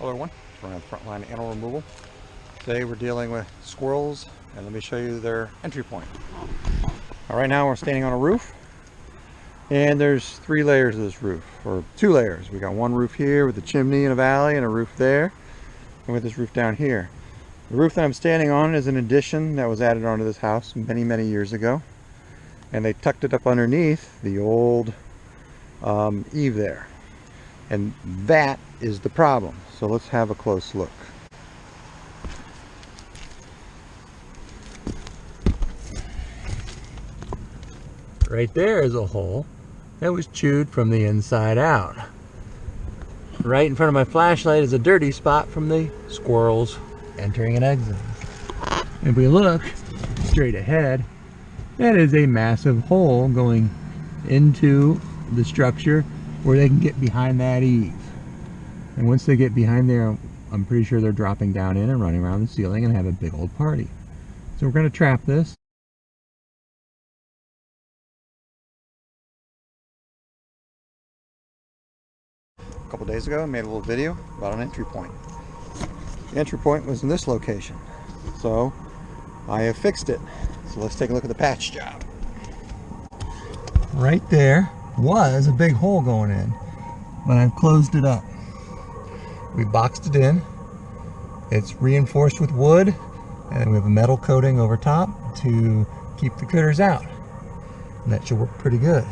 Hello everyone, we're on Frontline Animal Removal. Today we're dealing with squirrels, and let me show you their entry point. Right now we're standing on a roof, and there's 3 layers of this roof, or 2 layers. We got one roof here with a chimney and a valley, and a roof there, and with this roof down here. The roof that I'm standing on is an addition that was added onto this house many years ago, and they tucked it up underneath the old eave there. And that is the problem. So let's have a close look. Right there is a hole that was chewed from the inside out. Right in front of my flashlight is a dirty spot from the squirrels entering and exiting. If we look straight ahead, that is a massive hole going into the structure where they can get behind that eave. And once they get behind there, I'm pretty sure they're dropping down in and running around the ceiling and have a big old party. So we're going to trap this. A couple days ago I made a little video about an entry point. The entry point was in this location. So I have fixed it. So let's take a look at the patch job. Right there was a big hole going in, but I've closed it up. We boxed it in. It's reinforced with wood, and we have a metal coating over top to keep the critters out. And that should work pretty good.